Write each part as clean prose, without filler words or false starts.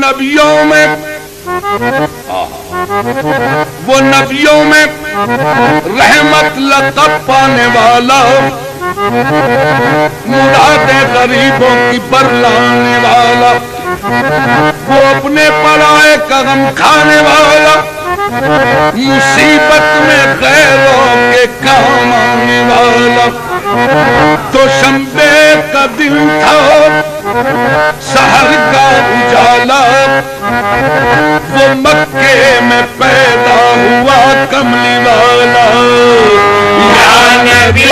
نبیوں میں رحمت لقب پانے والا، مراد غریبوں کی برلانے والا، وہ اپنے پرائے کا غم کھانے والا، مصیبت میں غیروں کے کام آنے والا۔ تو شنبے کا دن تھا، سحر کا اجالا، وہ مکے میں پیدا ہوا کملی والا۔ یا نبی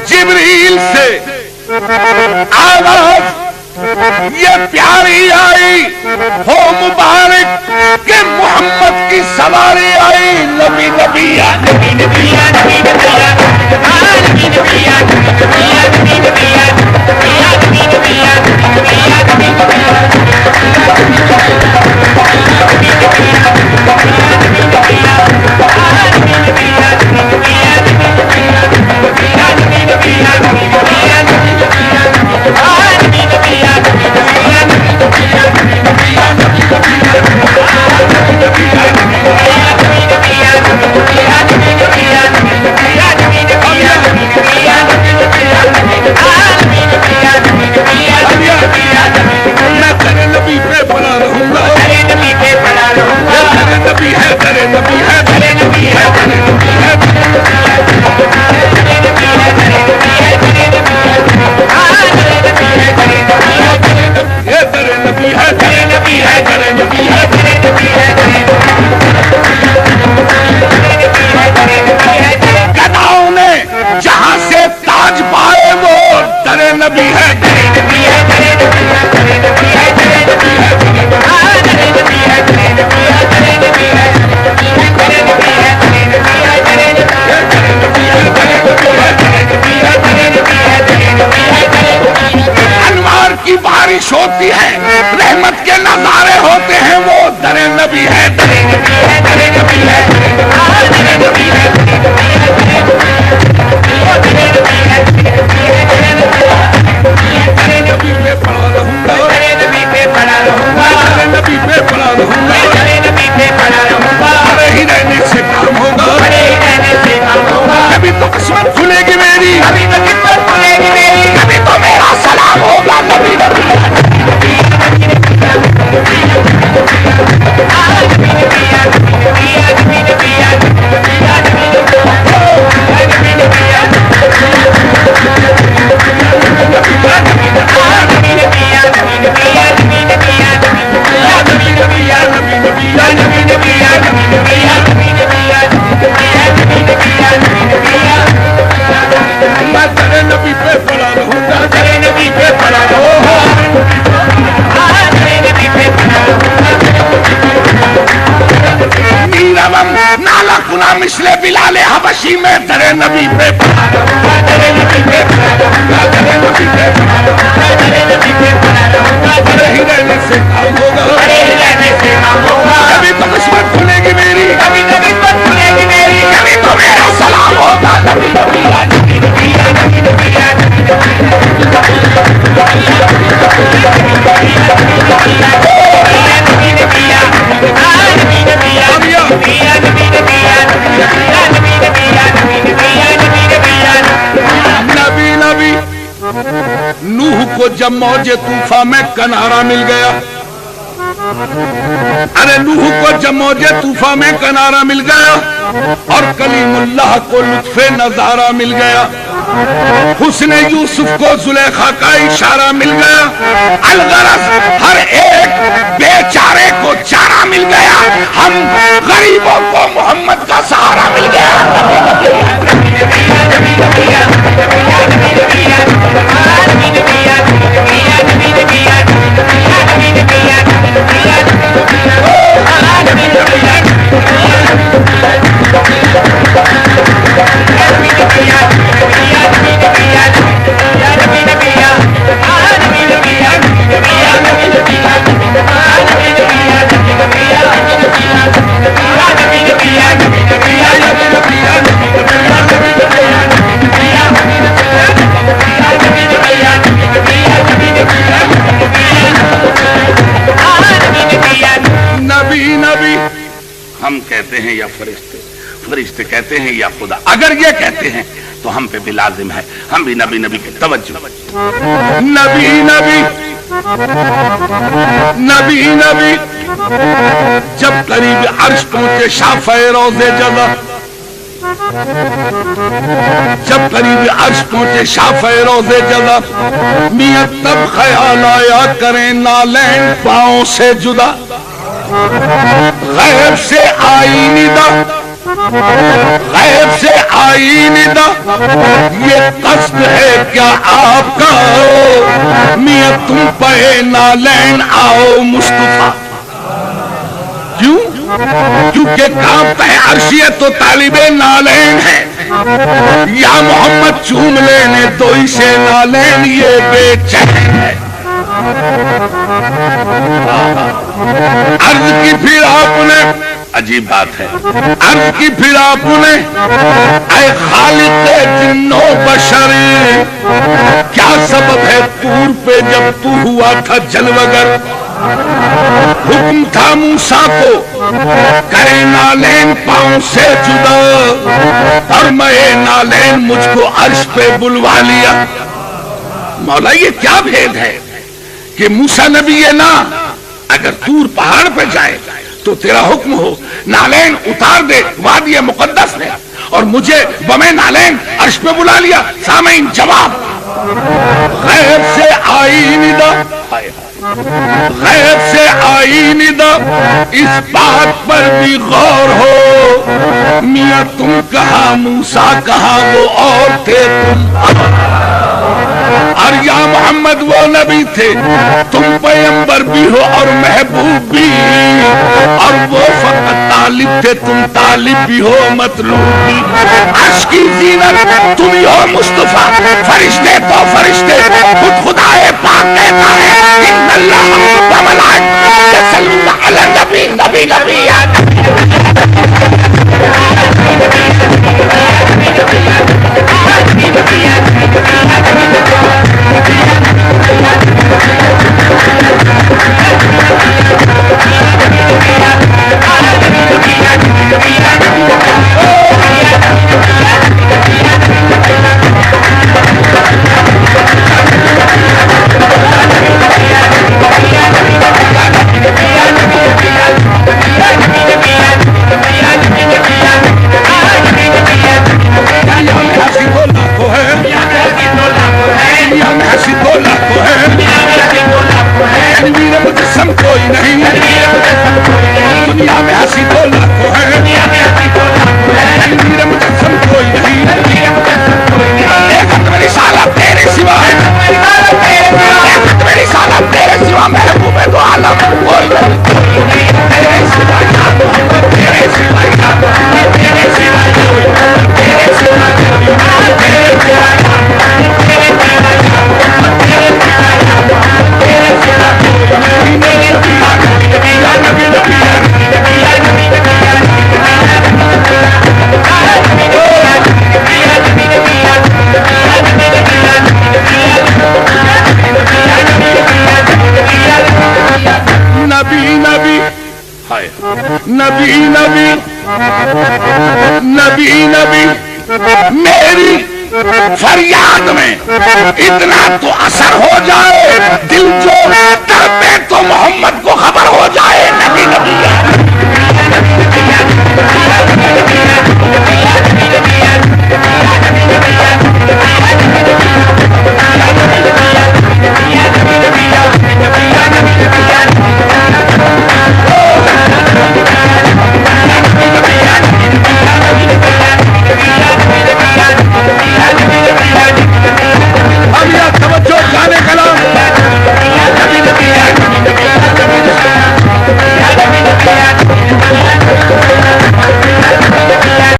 جبریل سے آواز یہ پیاری آئی، ہو مبارک کہ محمد کی سواری آئی۔ نبی نبی یا نبی نبی یا نبی نبی یا نبی نبی یا نبی نبی یا نبی نبی یا نبی نبی یا نبی نبی یا ہوتی ہے، رحمت کے نظارے ہوتے ہیں، وہ در نبی ہے، در نبی ہے، در نبی ہے، در نبی ہے، نبی پہ پڑا رہوں گا، نبی پہ پڑا رہوں گا، نبی پہ پڑا رہوں گا، نبی پہ پڑا رہوں گا، بڑے ہی رہنے سے کام ہوگا، بڑے ہی رہنے سے کام ہوگا، کبھی تو قسمت کھلے گی میری، کبھی تو قسمت کھلے گی میری، کبھی تو میرا سلام ہوگا، نبی نبی مثل بلال حبشی میں در نبی پہ پڑا رہوں گا، در نبی پہ پڑا رہوں گا، در نبی پہ پڑا رہوں گا، در نبی پہ پڑا رہوں گا، بڑے ہی رہنے سے کام ہوگا، بڑے ہی رہنے سے کام ہوگا، کبھی تو قسمت کھلے گی میری، کبھی تو قسمت کھلے گی میری، کبھی تو میرا سلام ہوگا، نبی نبی یا نبی نبی یا نبی نبی یا نبی نبی نوح کو جب موج طوفان میں کنارہ مل گیا، ارے نوح کو جب موج طوفان میں کنارہ مل گیا اور کلیم اللہ کو لطف نظارہ مل گیا، حسن یوسف کو زلیخا کا اشارہ مل گیا، الغرض ہر ایک بیچارے کو چارہ مل گیا، ہم غریبوں کو محمد کا سہارا مل گیا۔ ہم کہتے ہیں یا فرشتے، فرشتے کہتے ہیں یا خدا، اگر یہ کہتے ہیں تو ہم پہ بھی لازم ہے ہم بھی نبی نبی کے توجہ، نبی نبی نبی نبی۔ جب قریب عرش پہنچے شافع روضے جزا، جب قریب عرش پہنچے شافع روضے جزا، میاں تب خیال آیا کریں نالین پاؤں سے جدا، غیب سے آئی ندا، غیب سے آئی ندا، یہ قصد ہے کیا آپ کا میاں تم پہ نالین آؤ مصطفیٰ؟ کیوں؟ کیونکہ کانپتا ہے عرشیت تو طالب نالین ہے، یا محمد چوم لینے تو اسے نالین یہ بے چین ہے۔ عرض کی پھر آپ نے، عجیب بات ہے، عرض کی پھر آپ نے اے خالق جنو بشر، کیا سبب ہے طور پہ جب تو ہوا تھا جلوگر؟ حکم تھا موسیٰ کو کرے نالین پاؤں سے جدا، اور میں نالین مجھ کو عرش پہ بلوا لیا۔ مولا یہ کیا بھید ہے کہ موسیٰ نبی یہ نہ اگر طور پہاڑ پہ جائے تو تیرا حکم ہو نالین اتار دے وادی مقدس میں، اور مجھے بمیں نالین عرش پہ بلا لیا۔ سامعین جواب، غیب سے آئی ندا، غیب سے آئی ندا، اس بات پر بھی غور ہو، میاں تم کہا موسیٰ کہا وہ اور تھے تم، اور یا محمد وہ نبی تھے تم پیغمبر بھی ہو اور محبوب بھی، اور وہ فقط طالب تھے تم طالب بھی ہو مطلوب بھی۔ عرش کی زینت تم ہی ہو مصطفیٰ، فرشتے تو فرشتے، خود خدائے پاک کہتا ہے ان اللہ و ملائکتہ یصلون علی النبی، نبی نبی یا نبی نبی نبی نبی، میری فریاد میں اتنا تو اثر ہو جائے، دل جو تڑپے تو